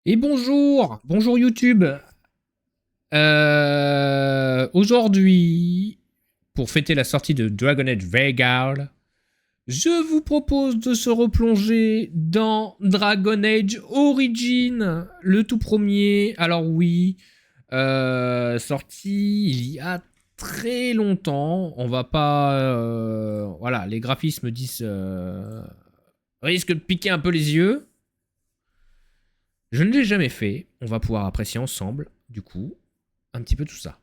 Et bonjour, bonjour YouTube. Aujourd'hui, pour fêter la sortie de Dragon Age Vanguard, je vous propose de se replonger dans Dragon Age Origin, le tout premier. Alors oui, sorti il y a très longtemps. On va pas, voilà, les graphismes disent risquent de piquer un peu les yeux. Je ne l'ai jamais fait. On va pouvoir apprécier ensemble, du coup, un petit peu tout ça.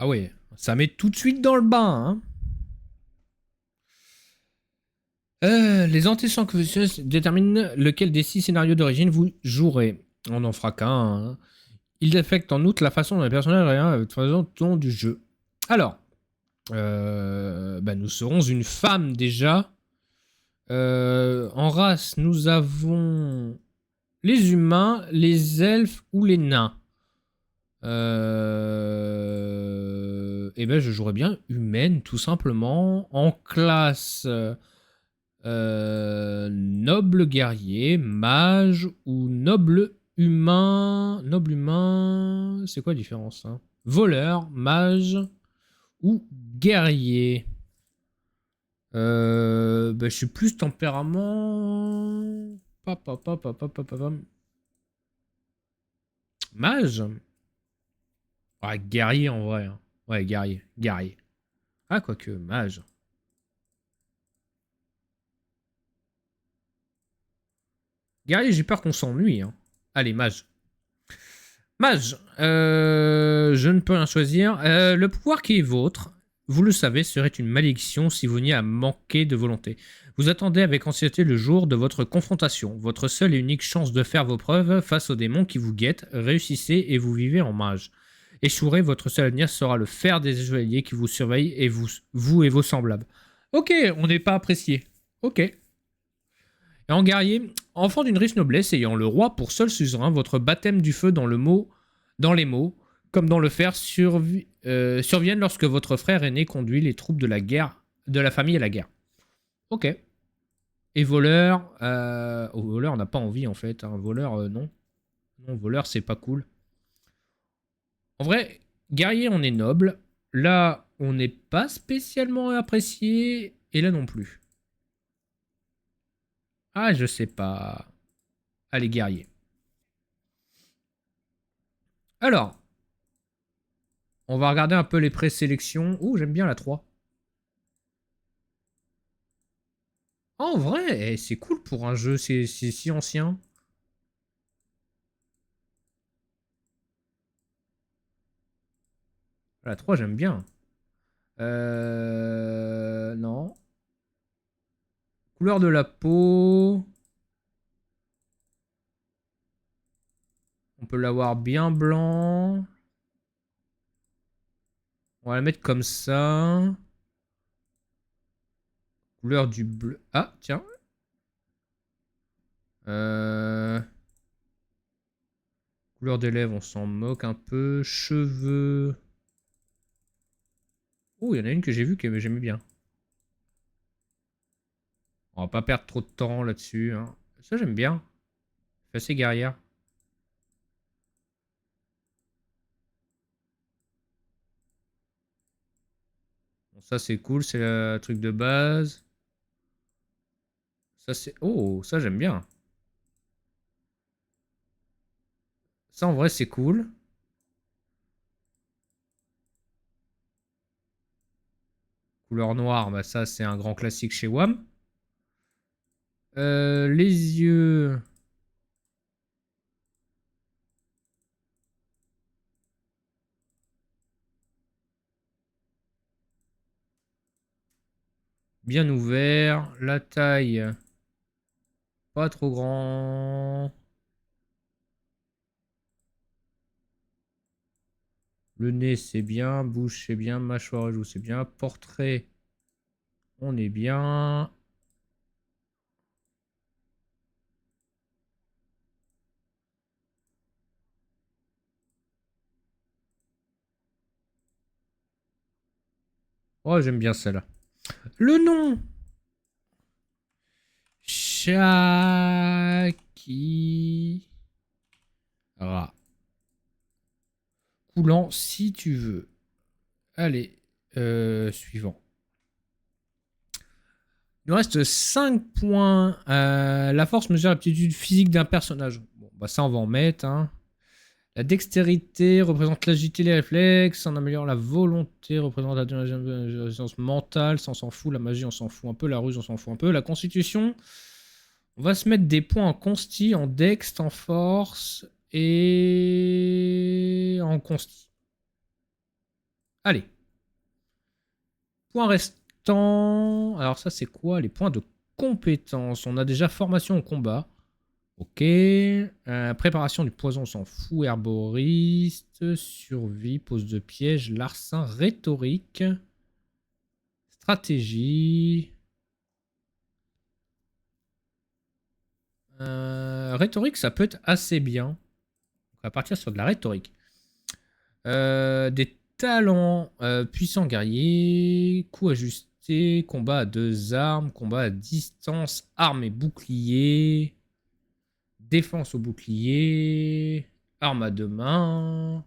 Ah ouais, ça met tout de suite dans le bain. Hein. Les antécédents confessionnels déterminent lequel des 6 scénarios d'origine vous jouerez. On n'en fera qu'un. Hein. Ils affectent en outre la façon dont les personnages réagissent de façon tout au long du jeu. Alors, nous serons une femme déjà. En race, nous avons les humains, les elfes ou les nains. Et ben, je jouerais bien humaine, tout simplement. En classe, noble guerrier, mage ou noble humain. Noble humain, c'est quoi la différence hein. Voleur, mage ou guerrier. Je suis plus tempérament. Mage. Ah, guerrier en vrai. Hein. Ouais, guerrier. Guerrier. Ah, quoique, mage. Guerrier, j'ai peur qu'on s'ennuie. Hein. Allez, mage. Mage, je ne peux rien choisir. Le pouvoir qui est vôtre, vous le savez, serait une malédiction si vous n'y a manqué de volonté. Vous attendez avec anxiété le jour de votre confrontation. Votre seule et unique chance de faire vos preuves face aux démons qui vous guettent. Réussissez et vous vivez en mage. Échouerez, votre seul avenir sera le fer des chevaliers qui vous surveillent et vous et vos semblables. Ok, on n'est pas apprécié. Ok. Et en guerrier, enfant d'une riche noblesse ayant le roi pour seul suzerain, votre baptême du feu dans les mots, comme dans le fer, surviennent lorsque votre frère aîné conduit les troupes de la famille à la guerre. Ok. Et voleur, voleur, on n'a pas envie en fait. Hein. Voleur, non. Non, voleur, c'est pas cool. En vrai, guerrier, on est noble. Là, on n'est pas spécialement apprécié. Et là non plus. Ah, je sais pas. Allez, guerrier. Alors, on va regarder un peu les présélections. Ouh, j'aime bien la 3. En vrai, c'est cool pour un jeu, c'est si ancien. La 3, j'aime bien. Non. Couleur de la peau. On peut l'avoir bien blanc. On va la mettre comme ça. Couleur du bleu. Ah, tiens. Euh... Couleur des lèvres, on s'en moque un peu. Cheveux. Oh, il y en a une que j'ai vue que j'aimais bien. On va pas perdre trop de temps là-dessus. Hein. Ça, j'aime bien. C'est assez guerrière. Bon, ça, c'est cool. C'est le truc de base. Ça, c'est... Oh, ça, j'aime bien. Ça, en vrai, c'est cool. Couleur noire, bah ça, c'est un grand classique chez WAM. Les yeux... Bien ouverts. La taille... Pas trop grand. Le nez, c'est bien. Bouche, c'est bien. Mâchoire et joue, c'est bien. Portrait, on est bien. Oh, j'aime bien celle-là. Le nom Shakira. Coulant si tu veux. Allez, suivant. Il nous reste 5 points. La force mesure l'aptitude physique d'un personnage. Bon, bah ça, on va en mettre. Hein. La dextérité représente l'agilité, les réflexes. En améliorant la volonté, représente la résistance mentale. Ça, on s'en fout. La magie, on s'en fout un peu. La ruse, on s'en fout un peu. La constitution, on va se mettre des points en consti, en dext, en force et en consti. Allez. Points restants. Alors ça, c'est quoi? Les points de compétence. On a déjà formation au combat. Ok. Préparation du poison, on s'en fout. Herboriste. Survie. Pose de piège. Larcin. Rhétorique. Stratégie. Rhétorique, ça peut être assez bien. On va partir sur de la rhétorique. Des talents. Puissant guerrier. Coup ajusté. Combat à 2 armes. Combat à distance. Arme et bouclier. Défense au bouclier. Arme à 2 mains.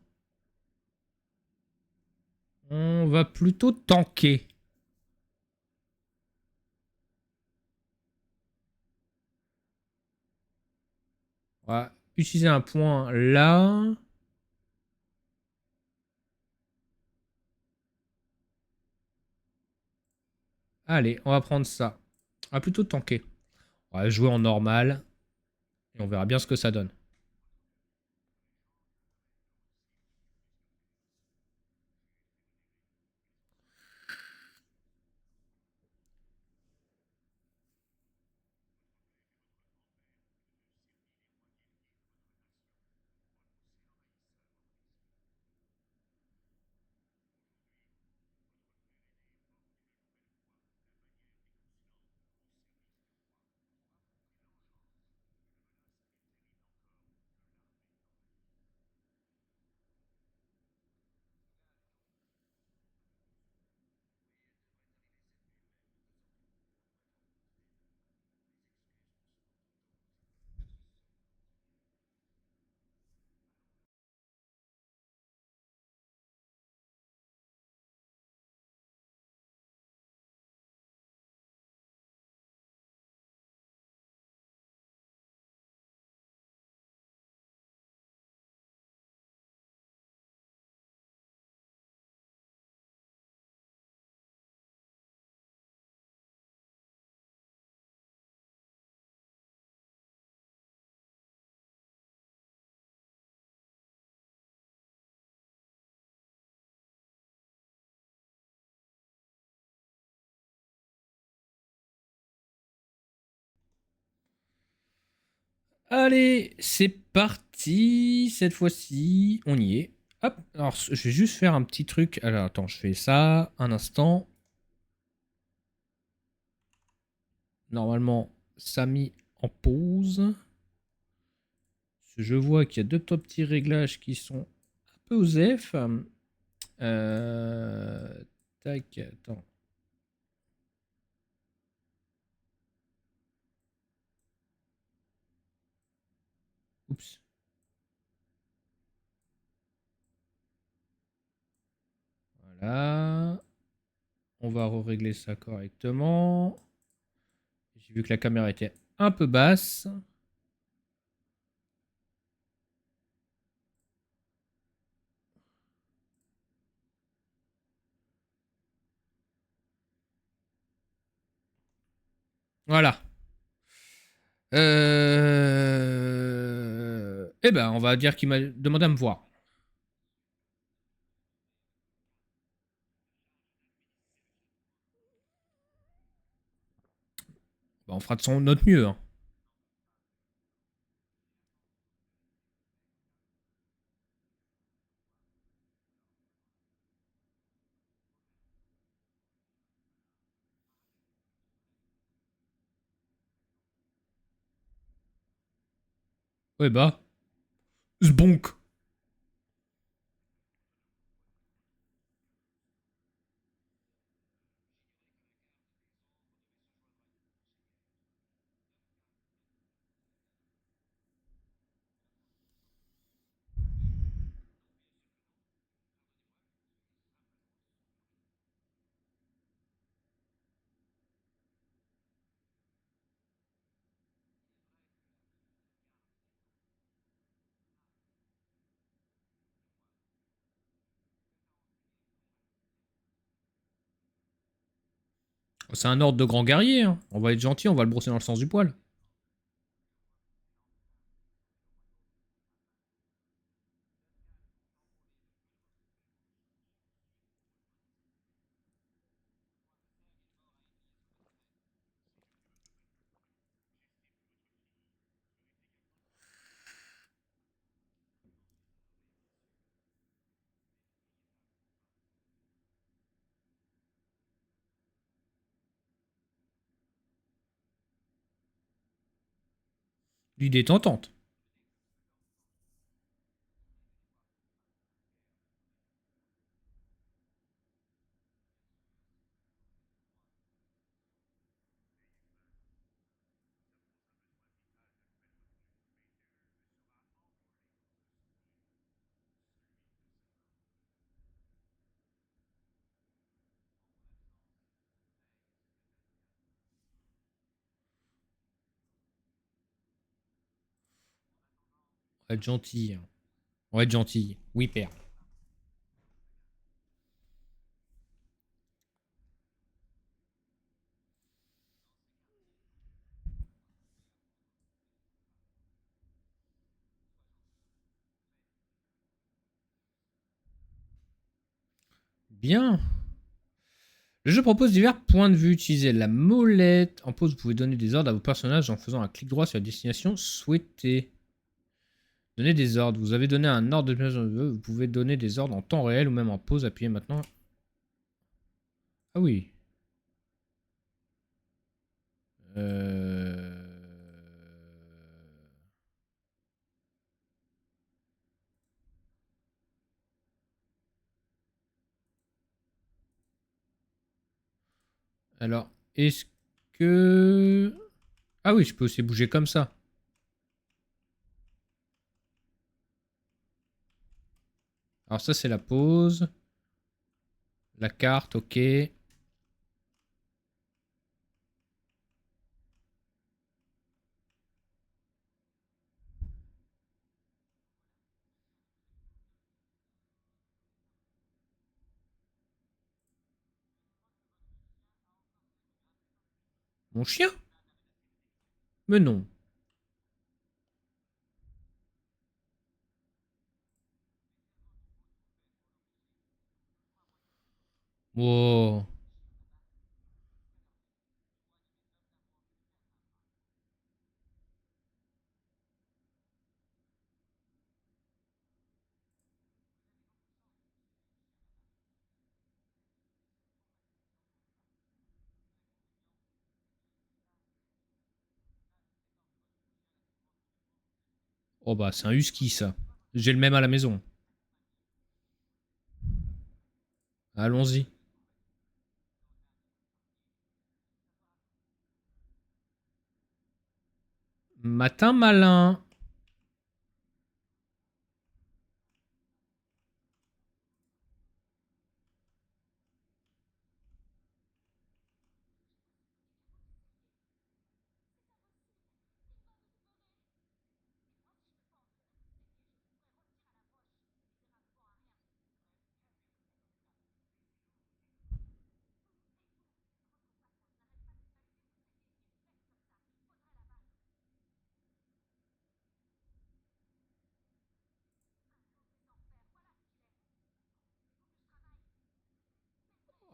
On va plutôt tanker. On va utiliser un point là. Allez, on va prendre ça. On va plutôt tanker. On va jouer en normal. Et on verra bien ce que ça donne. Allez, c'est parti. Cette fois-ci, on y est. Hop. Alors, je vais juste faire un petit truc. Alors, attends, je fais ça. Un instant. Normalement, ça mis en pause. Je vois qu'il y a deux trois petits réglages qui sont un peu aux F. Euh... Tac, attends. Oups. Voilà. On va régler ça correctement. J'ai vu que la caméra était un peu basse. Voilà. Eh ben, on va dire qu'il m'a demandé à me voir. Bah, on fera de son notre mieux. Hein. Ouais bah, zbonk. C'est un ordre de grand guerrier. Hein. On va être gentil, on va le brosser dans le sens du poil. L'idée est tentante. On va être gentil. Hein. On va être gentil. Oui, père. Bien. Le jeu propose divers points de vue. Utilisez la molette. En pause, vous pouvez donner des ordres à vos personnages en faisant un clic droit sur la destination souhaitée. Donnez des ordres. Vous avez donné un ordre de vous pouvez donner des ordres en temps réel ou même en pause. Appuyez maintenant. Ah oui. Euh... Alors, est-ce que... Ah oui, je peux aussi bouger comme ça. Alors ça, c'est la pause. La carte, ok. Mon chien? Mais non. Wow. Oh bah c'est un husky ça. J'ai le même à la maison. Allons-y. Matin malin.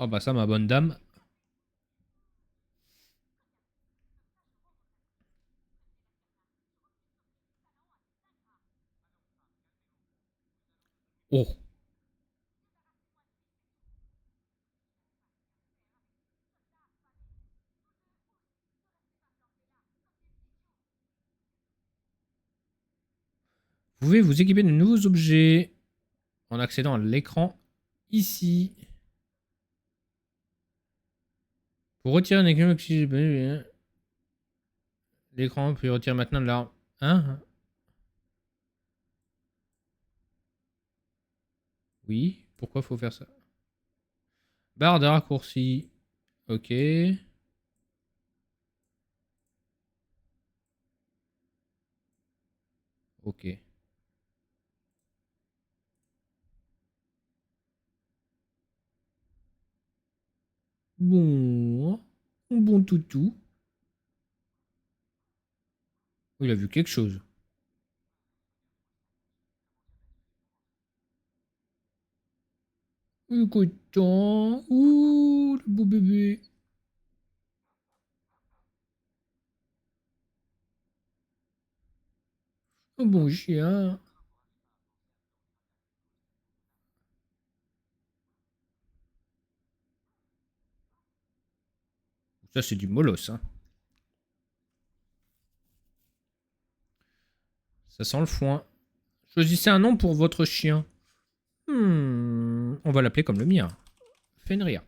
Oh bah ça ma bonne dame. Oh. Vous pouvez vous équiper de nouveaux objets en accédant à l'écran ici. Pour retirer un écran, l'écran, puis retirer maintenant de l'arme. Hein? Oui, pourquoi faut faire ça? Barre de raccourci. Ok. Ok. Bon. Bon toutou. Il a vu quelque chose. Il est content. Ouh, le beau bébé. Un bon chien. Ça, c'est du molosse. Hein. Ça sent le foin. Choisissez un nom pour votre chien. On va l'appeler comme le mien. Fenrir.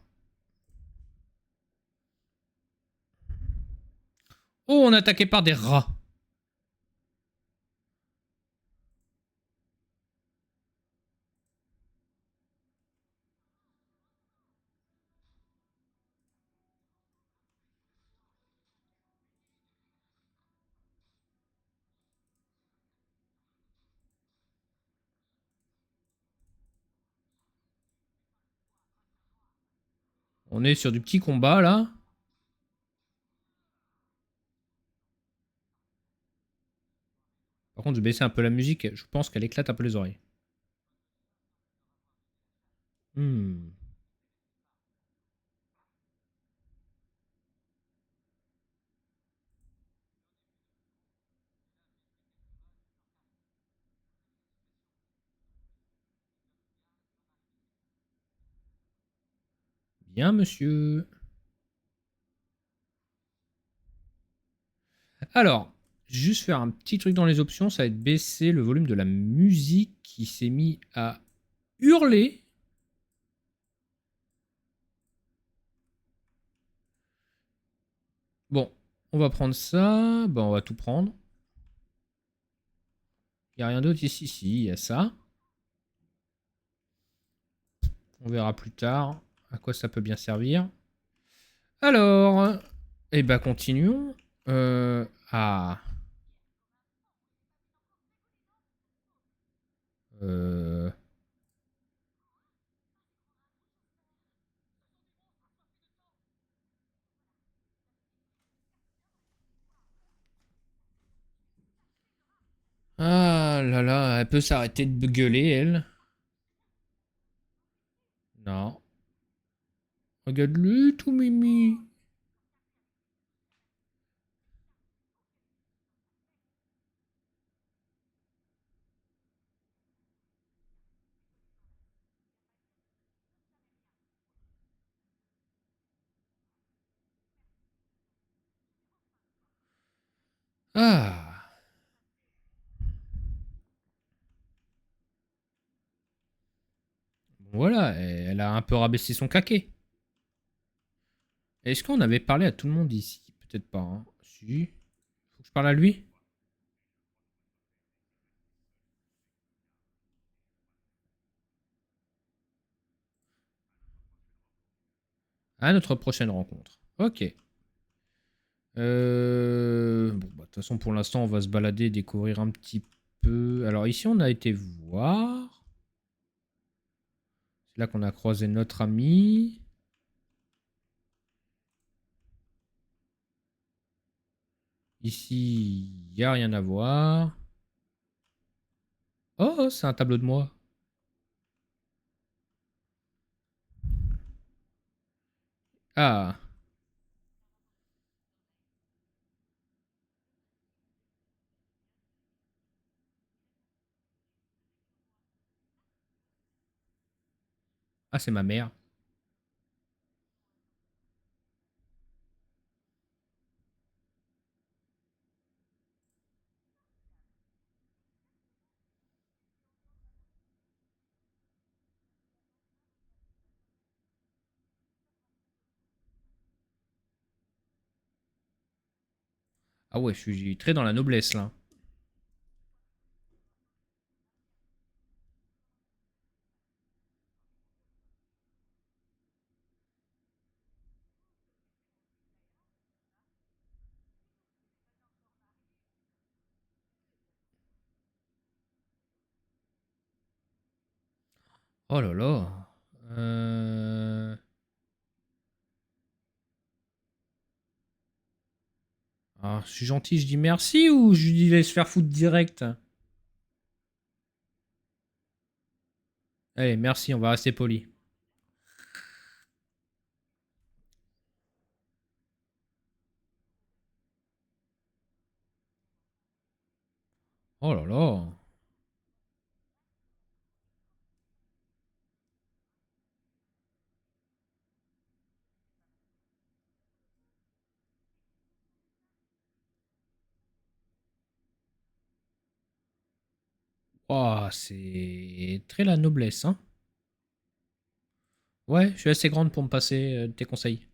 Oh, on est attaqué par des rats. On est sur du petit combat là. Par contre, je vais baisser un peu la musique. Je pense qu'elle éclate un peu les oreilles. Hmm. Bien, monsieur. Alors, juste faire un petit truc dans les options, ça va être baisser le volume de la musique qui s'est mis à hurler. Bon, on va prendre ça. Bon, on va tout prendre. Il n'y a rien d'autre ici. Si, il y a ça. On verra plus tard à quoi ça peut bien servir. Alors, eh ben continuons. Ah. Euh, Ah là là, elle peut s'arrêter de gueuler, elle. Non. Regarde-le, tout mimi. Ah. Voilà, elle a un peu rabaissé son caquet. Est-ce qu'on avait parlé à tout le monde ici? Peut-être pas, hein. Si. Faut que je parle à lui? À notre prochaine rencontre. Ok. Bon, bah, de toute façon, pour l'instant, on va se balader, découvrir un petit peu. Alors, ici, on a été voir. C'est là qu'on a croisé notre ami. Ici, il n'y a rien à voir. Oh, c'est un tableau de moi. Ah, ah c'est ma mère. Ah ouais, je suis très dans la noblesse, là. Oh là là. Euh... Alors, je suis gentil, je dis merci ou je lui dis laisse faire foutre direct? Allez, merci, on va rester poli. Oh là là. Oh, c'est très la noblesse, hein. Ouais, je suis assez grande pour me passer tes conseils.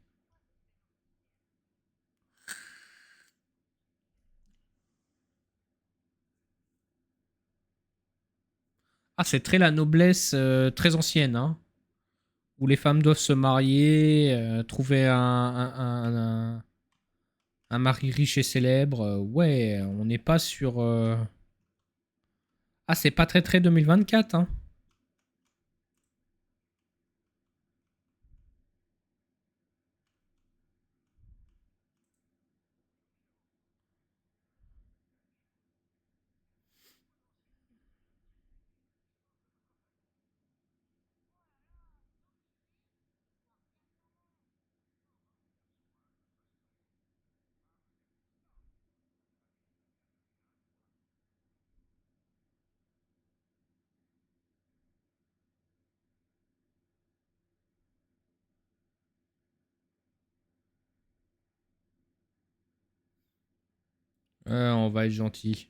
Ah, c'est très la noblesse très ancienne, hein. Où les femmes doivent se marier, trouver un mari riche et célèbre. Ouais, on n'est pas sur. Ah, c'est pas très très 2024, hein. On va être gentil.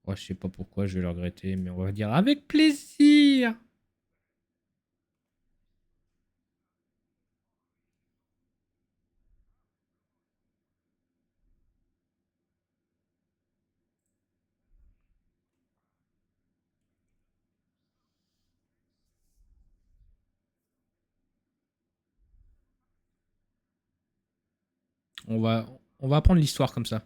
Ouais, je sais pas pourquoi je vais le regretter, mais on va dire avec plaisir. On va, on va apprendre l'histoire comme ça.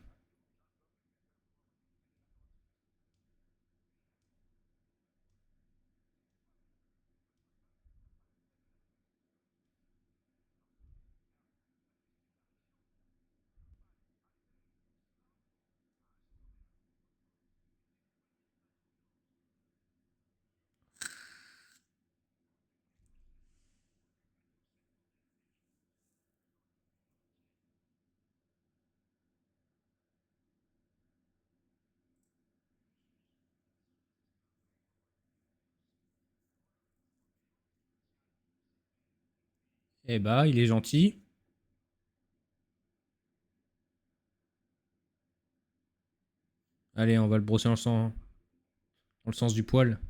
Eh bah, il est gentil. Allez, on va le brosser dans le sens du poil.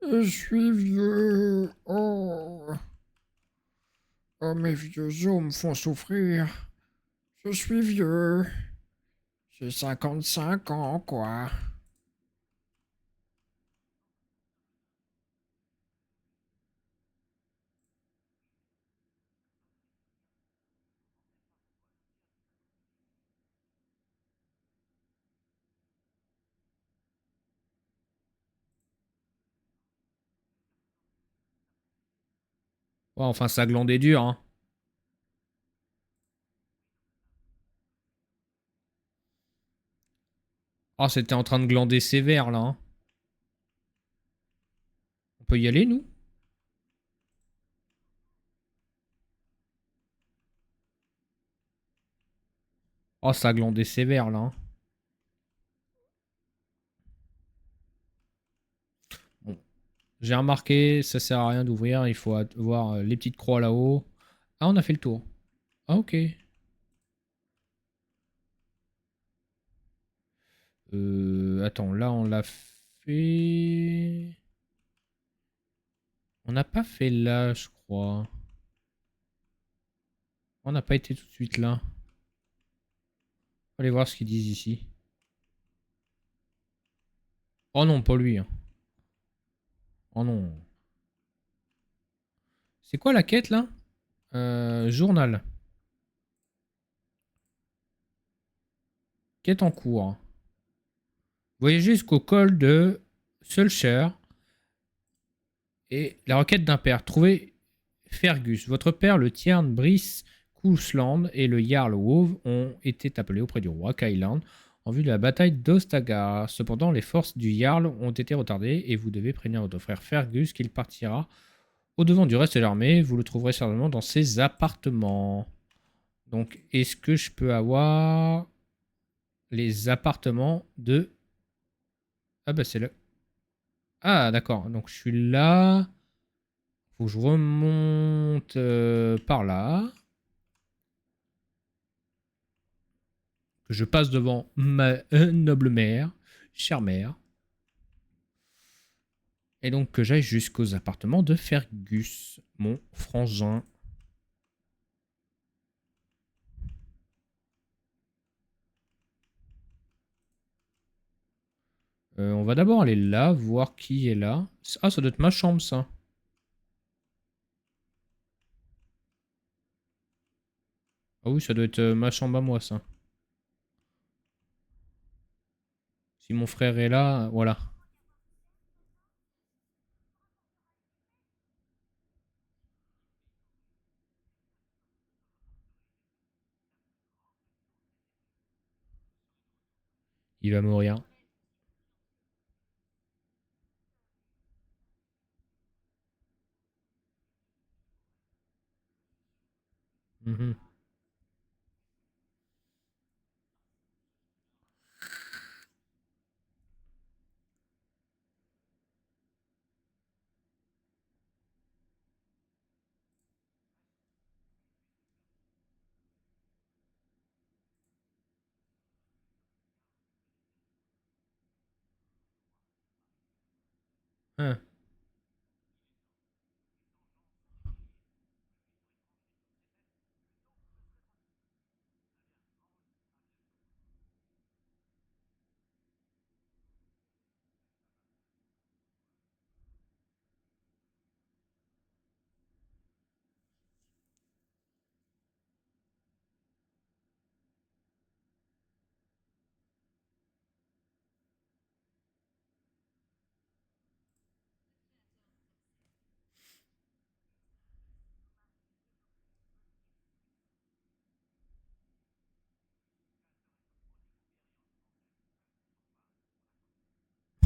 Je suis vieux. Oh, oh, mes vieux os me font souffrir. Je suis vieux. J'ai 55 ans, quoi. Ouais, enfin, ça glandait dur, hein. Oh, c'était en train de glander sévère, là, hein. On peut y aller, nous? Oh, ça glandait sévère, là, hein. Bon. J'ai remarqué, ça sert à rien d'ouvrir, il faut voir les petites croix là-haut. Ah, on a fait le tour. Ah, ok. Attends, là, on l'a fait... On n'a pas fait là, je crois. On n'a pas été tout de suite là. Allez voir ce qu'ils disent ici. Oh non, pas lui, hein. Oh non. C'est quoi la quête là? Journal. Quête en cours. Voyager jusqu'au col de Sulcher et la requête d'un père. Trouvez Fergus. Votre père, le Tiern Brice Cousland et le Jarl Wove ont été appelés auprès du roi Kyland en vue de la bataille d'Ostagar. Cependant, les forces du Jarl ont été retardées et vous devez prévenir votre frère Fergus qu'il partira au devant du reste de l'armée. Vous le trouverez certainement dans ses appartements. Donc, est-ce que je peux avoir les appartements de... Ah bah c'est là. Ah d'accord, donc je suis là. Faut que je remonte par là. Que je passe devant ma noble mère, chère mère. Et donc que j'aille jusqu'aux appartements de Fergus, mon frangin. On va d'abord aller là, voir qui est là. Ah, ça doit être ma chambre, ça. Ah oui, ça doit être ma chambre à moi, ça. Si mon frère est là, voilà. Il va mourir. Mhm. Hein.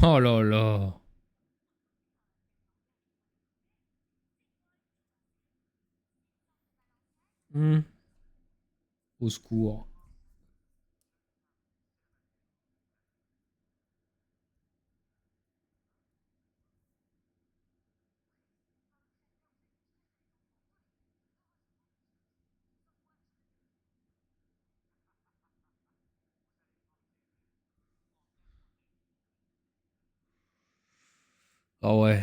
Oh là là. Hmm. Au secours. Ah ouais.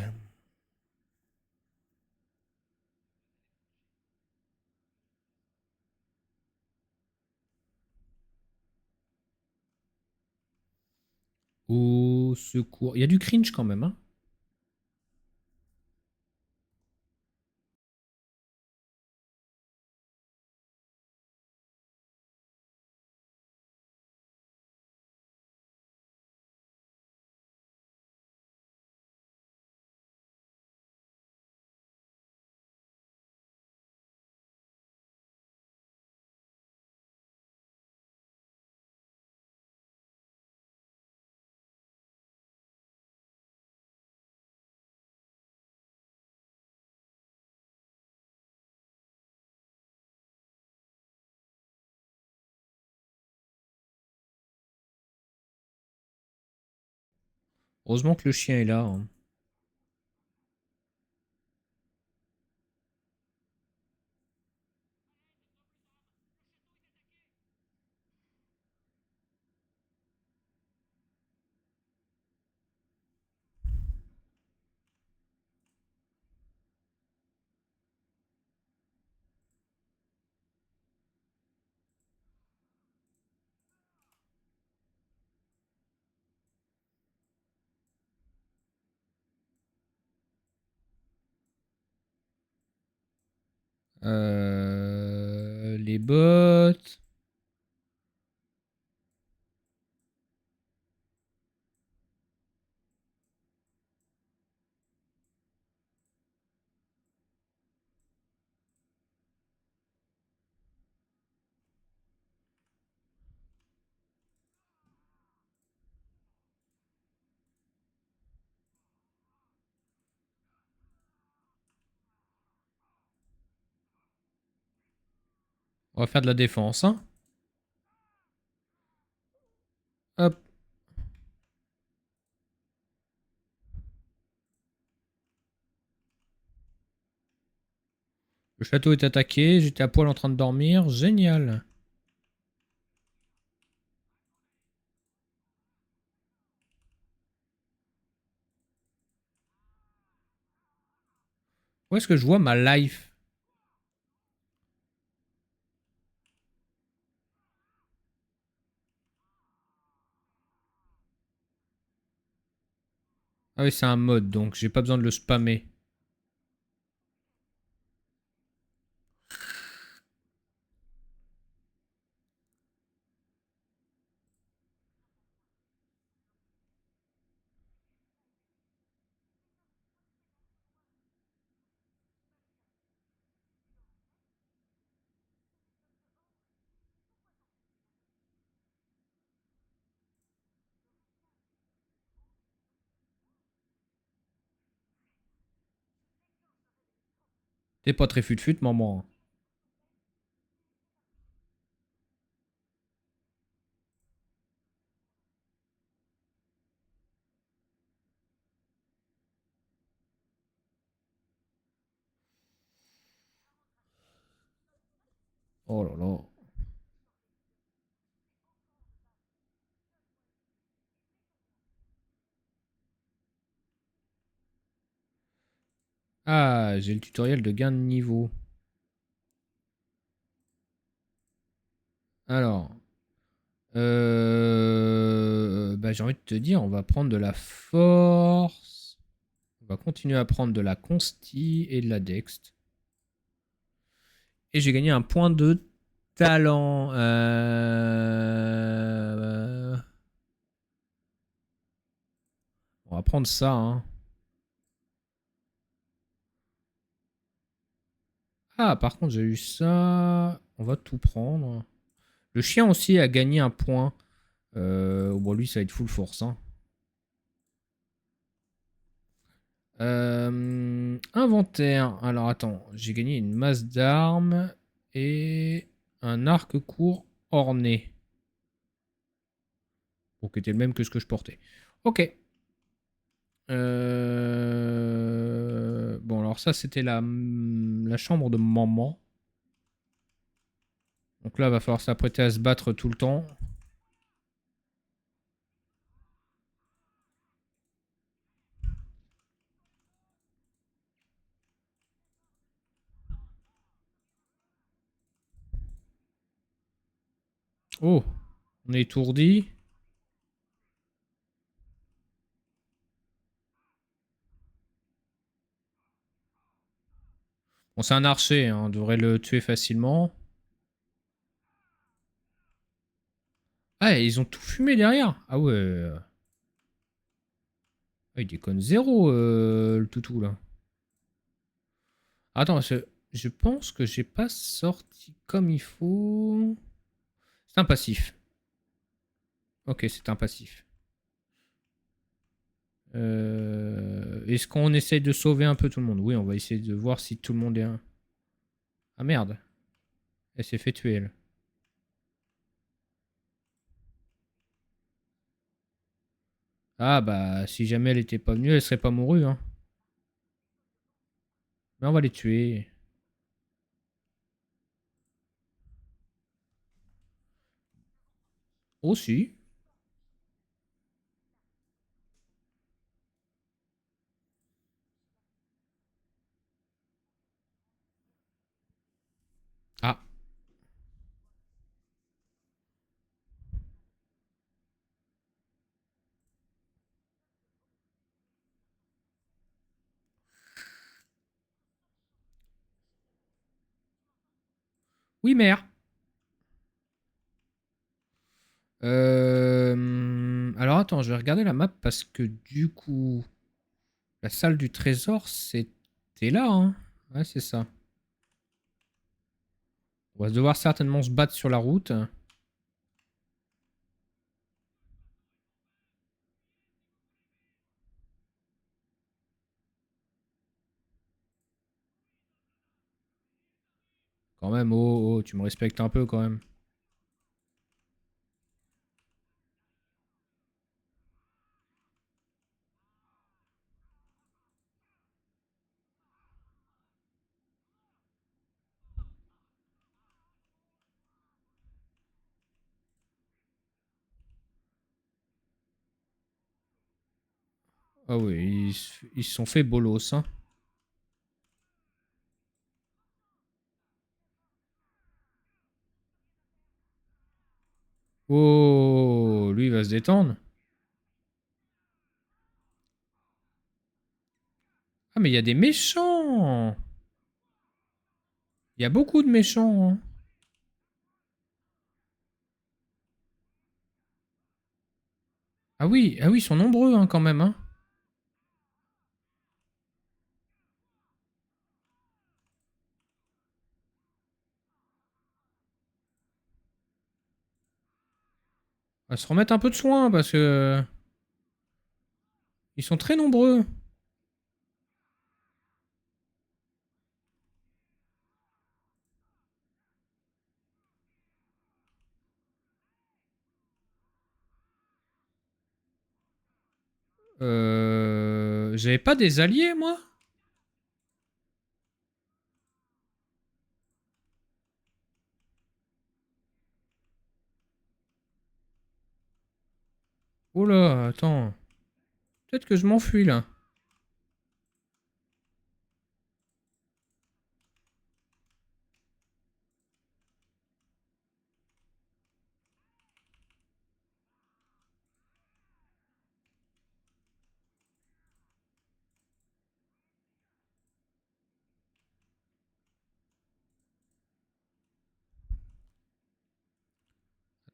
Au secours. Il y a du cringe quand même, hein. Heureusement que le chien est là, hein. Les bots. On va faire de la défense, hein. Hop. Le château est attaqué. J'étais à poil en train de dormir. Génial. Où est-ce que je vois ma life? Ah oui, c'est un mode, donc j'ai pas besoin de le spammer. T'es pas très fut-fut, maman. Oh là là. Ah, j'ai le tutoriel de gain de niveau. Alors, bah, j'ai envie de te dire, on va prendre de la force. On va continuer à prendre de la consti et de la dext. Et j'ai gagné un point de talent. On va prendre ça. Hein. Ah, par contre, j'ai eu ça. On va tout prendre. Le chien aussi a gagné un point. Bon, lui, ça va être full force. Hein. Inventaire. Alors, attends. J'ai gagné une masse d'armes et un arc court orné. Bon, qui était le même que ce que je portais. Ok. Bon, alors ça, c'était la chambre de maman. Donc là, il va falloir s'apprêter à se battre tout le temps. Oh, on est étourdi. Bon, c'est un archer, hein, on devrait le tuer facilement. Ah, ils ont tout fumé derrière. Ah ouais. Ah, il déconne zéro, le toutou, là. Attends, je pense que j'ai pas sorti comme il faut. C'est un passif. Ok, c'est un passif. Est-ce qu'on essaye de sauver un peu tout le monde? Oui, on va essayer de voir si tout le monde est un. Ah merde. Elle s'est fait tuer, elle. Ah bah, si jamais elle était pas venue, elle serait pas mourue, hein. Mais on va les tuer. Aussi. Ah, oui, mère. Alors attends, je vais regarder la map parce que du coup, la salle du trésor, c'était là, hein. Ouais, c'est ça. On va devoir certainement se battre sur la route. Quand même, oh, oh, tu me respectes un peu quand même. Ah oui, ils se sont fait bolos, hein. Oh, lui, il va se détendre. Ah, mais il y a des méchants. Il y a beaucoup de méchants. Hein. Ah oui, ils sont nombreux hein, quand même. Hein. On va se remettre un peu de soin parce que ils sont très nombreux. J'avais pas des alliés, moi? Oh là, attends. Peut-être que je m'enfuis là.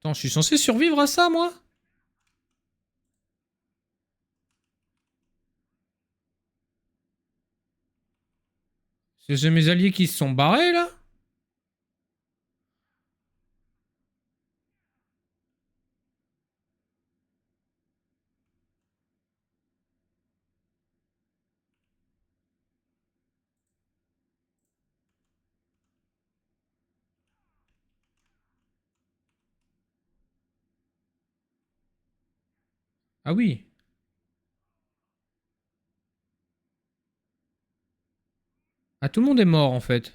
Attends, je suis censé survivre à ça, moi? C'est mes alliés qui se sont barrés, là? Ah oui. Ah, tout le monde est mort, en fait.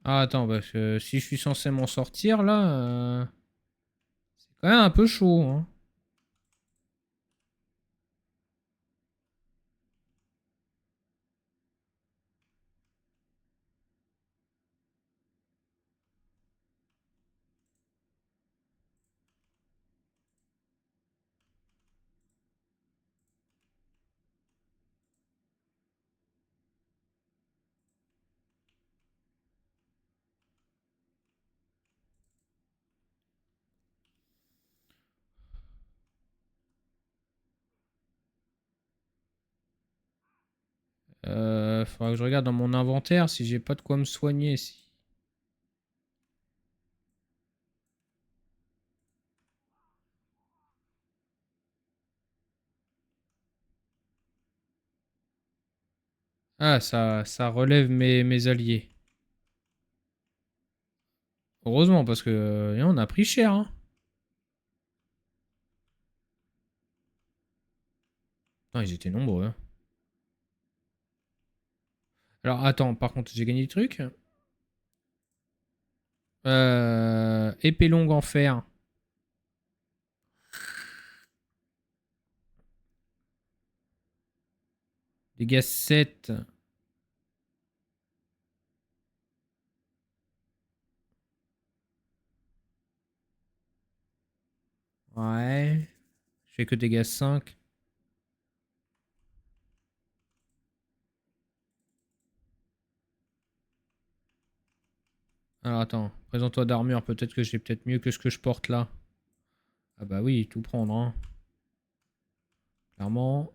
Ah, attends, parce que si je suis censé m'en sortir, là... c'est quand même un peu chaud, hein. Faudra que je regarde dans mon inventaire si j'ai pas de quoi me soigner. Si... Ah, ça relève mes alliés. Heureusement, parce que on a pris cher, hein. Non, ils étaient nombreux, hein. Alors, attends, par contre, j'ai gagné des trucs. Épée longue en fer. Dégâts 7. Ouais. Je fais que dégâts 5. Alors, attends. Présente-toi d'armure. Peut-être que j'ai peut-être mieux que ce que je porte là. Ah bah oui, tout prendre, hein. Clairement.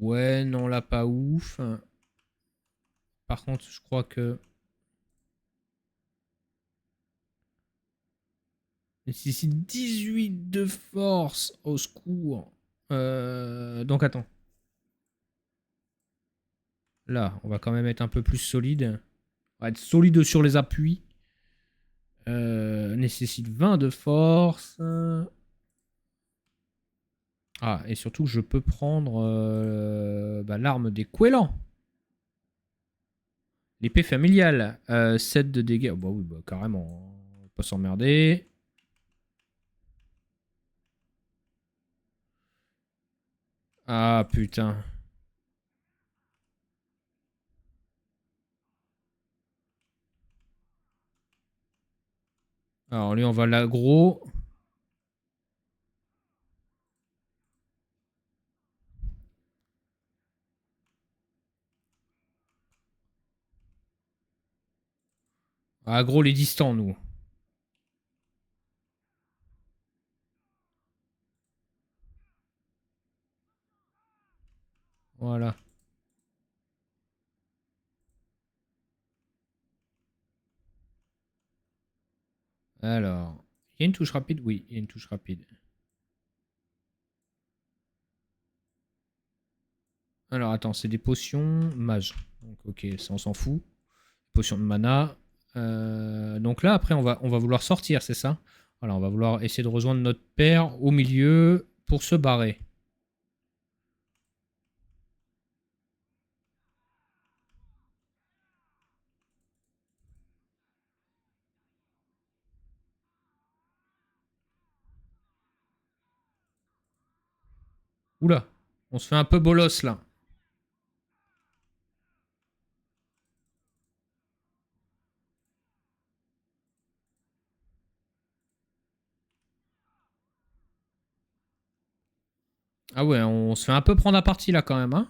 Ouais, non, là, pas ouf. Par contre, je crois que... Nécessite 18 de force. Au secours. Donc, attends. Là, on va quand même être un peu plus solide. On va être solide sur les appuis. Nécessite 20 de force. Ah, et surtout, je peux prendre l'arme des Quélans. L'épée familiale. 7 de dégâts. Oh, bah oui, bah, carrément. On va pas s'emmerder. Ah, putain. Alors, lui, on va l'aggro. Aggro les distants, nous. Voilà. Alors. Il y a une touche rapide? Oui, il y a une touche rapide. Alors, attends, c'est des potions mage. Donc, ok, ça, on s'en fout. Potion de mana. Donc là, après, on va vouloir sortir, c'est ça? Voilà, on va vouloir essayer de rejoindre notre père au milieu pour se barrer. Oula, on se fait un peu bolos là. Ah ouais, on se fait un peu prendre à partie là quand même, hein.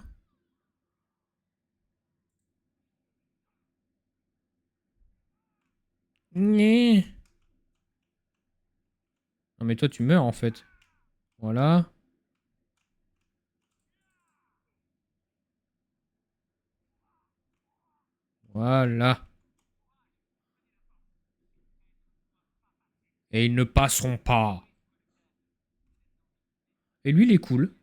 Nyeh. Non mais toi tu meurs en fait. Voilà. Voilà. Et ils ne passeront pas. Et lui il est cool.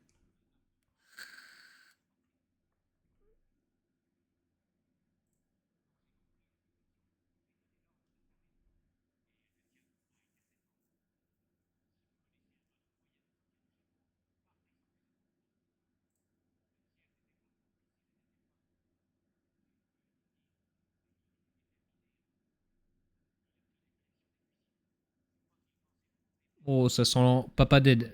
Oh, ça sent Papa Dead.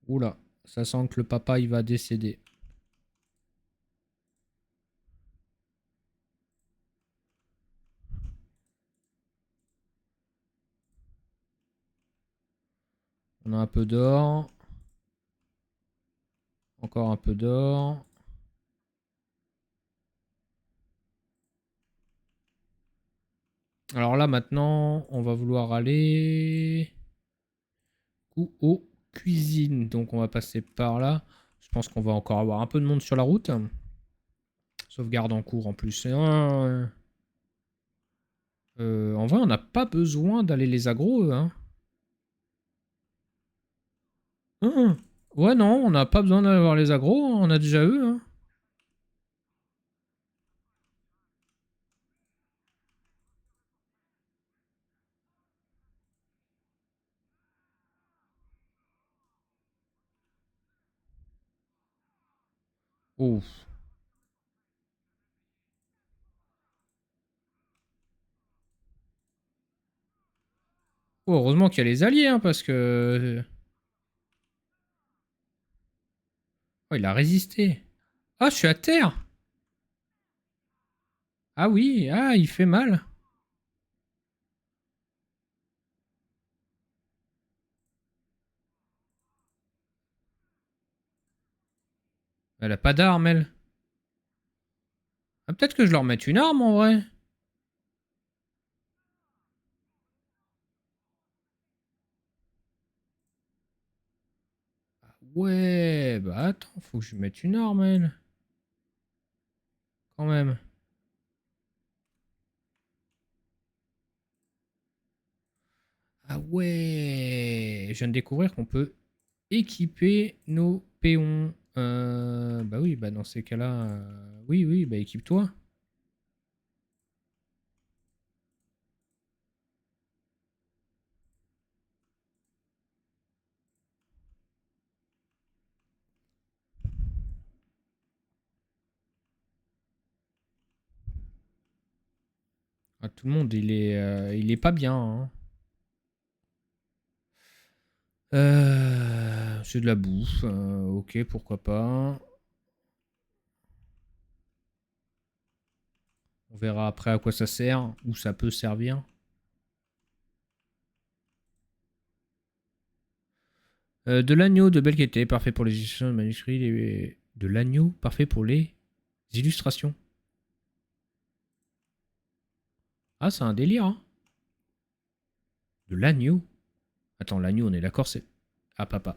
Oula, ça sent que le papa il va décéder. On a un peu d'or. Encore un peu d'or. Alors là maintenant, on va vouloir aller aux cuisines. Donc on va passer par là. Je pense qu'on va encore avoir un peu de monde sur la route. Sauvegarde en cours en plus. En vrai, on n'a pas besoin d'aller les aggro, eux, hein. Hum. Ouais, non, on n'a pas besoin d'aller voir les aggros. On a déjà eux, hein. Ouf. Oh, heureusement qu'il y a les alliés, hein, parce que... Oh, il a résisté. Ah, je suis à terre. Ah oui, ah, il fait mal. Elle a pas d'arme, elle. Ah, peut-être que je leur mette une arme, en vrai. Ouais, bah attends, faut que je lui mette une arme, elle. Quand même. Ah ouais. Je viens de découvrir qu'on peut équiper nos péons. Bah oui, bah dans ces cas-là... Oui, oui, bah équipe-toi. Ah, tout le monde, il est pas bien, hein. C'est de la bouffe. Ok, pourquoi pas. On verra après à quoi ça sert, où ça peut servir. De l'agneau de belle qualité, parfait pour les illustrations de manuscrits. De l'agneau, parfait pour les illustrations. Ah, c'est un délire, hein. De l'agneau. Attends, l'agneau, on est d'accord, c'est... Ah, papa.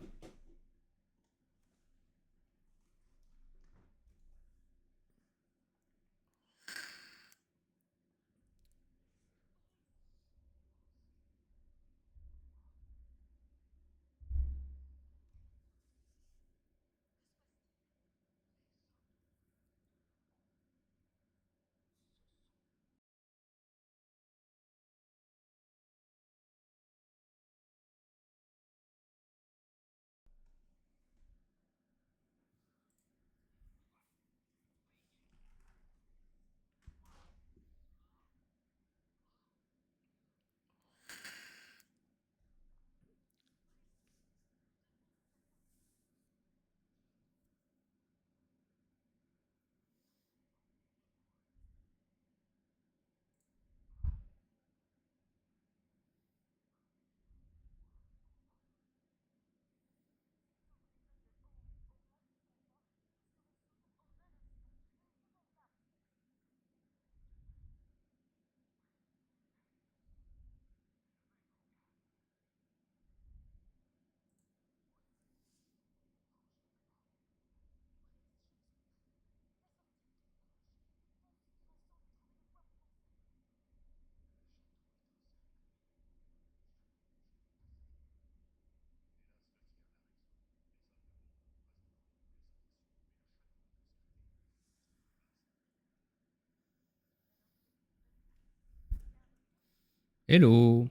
Hello.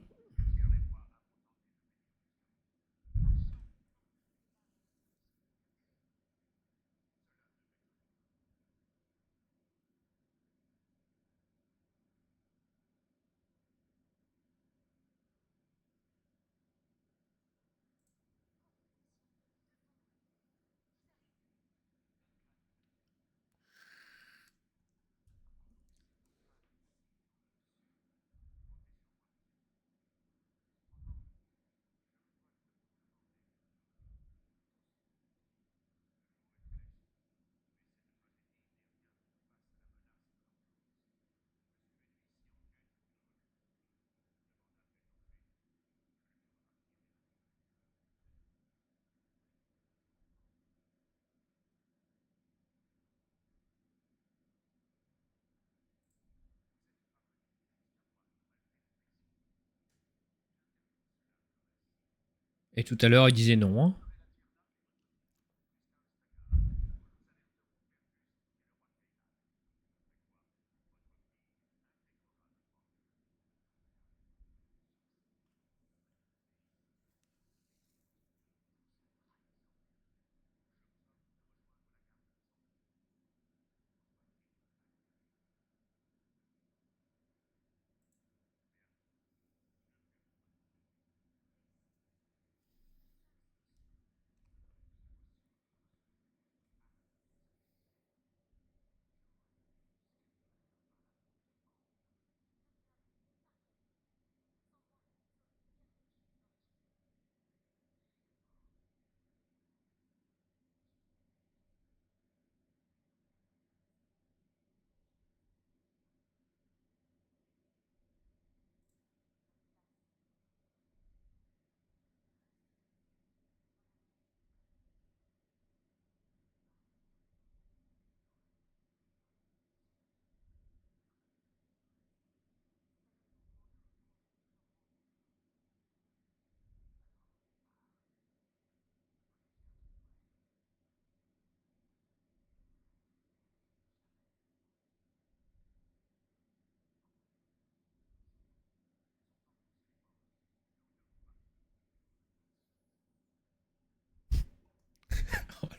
Et tout à l'heure, il disait non. Hein.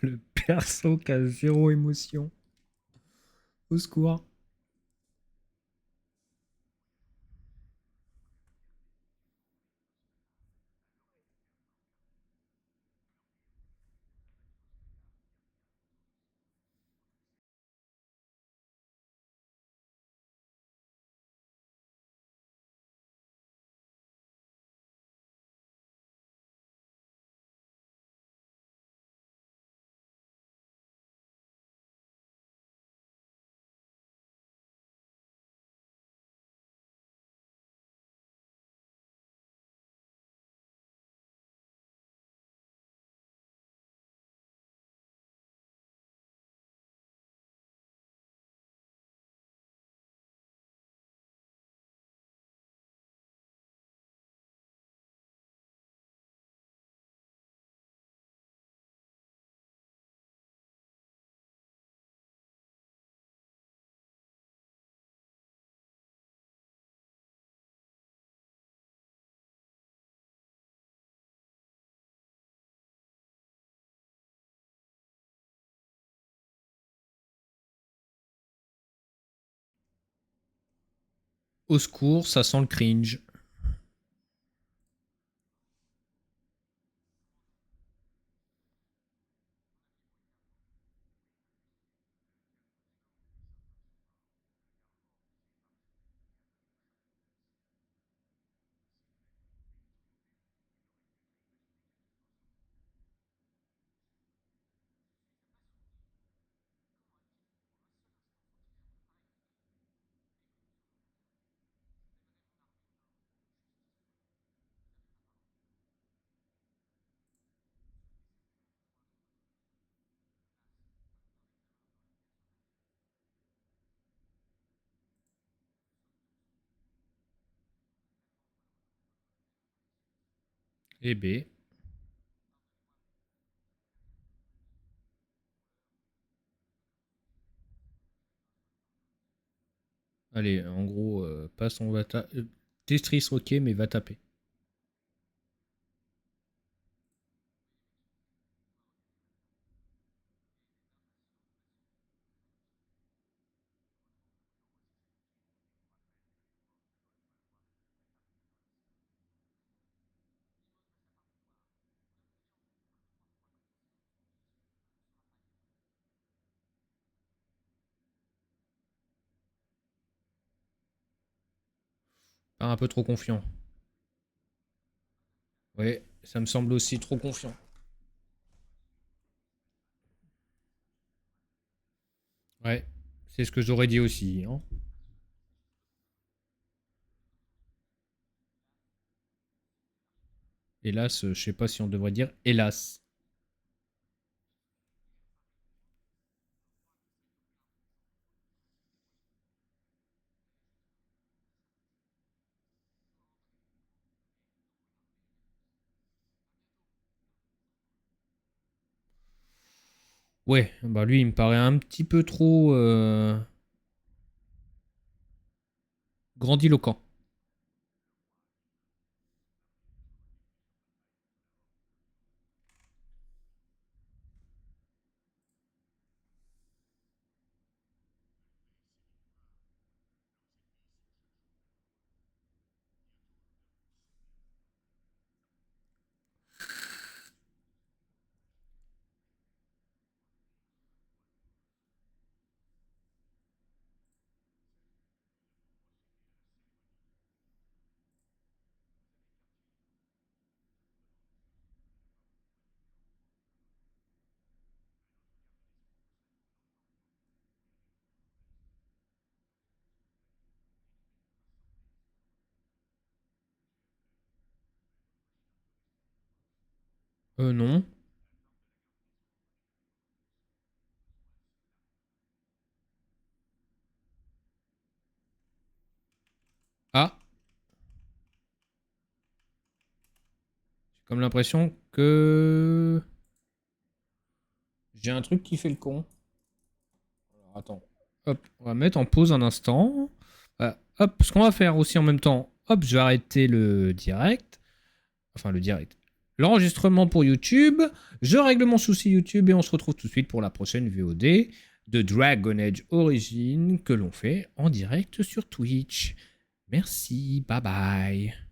Le perso qui a zéro émotion. Au secours. Au secours, ça sent le cringe. Eh B. Allez, en gros, passe, on va Tetris, ok, mais va taper. Pas un peu trop confiant. Ouais, ça me semble aussi trop confiant. Ouais, c'est ce que j'aurais dit aussi. Hein. Hélas, je sais pas si on devrait dire hélas. Ouais, bah lui, il me paraît un petit peu trop grandiloquent. Non. Ah, j'ai comme l'impression que j'ai un truc qui fait le con. Alors, attends. Hop, on va mettre en pause un instant. Hop, ce qu'on va faire aussi en même temps. Hop, je vais arrêter le direct. Enfin, le direct. L'enregistrement pour YouTube. Je règle mon souci YouTube et on se retrouve tout de suite pour la prochaine VOD de Dragon Age Origins que l'on fait en direct sur Twitch. Merci, bye bye.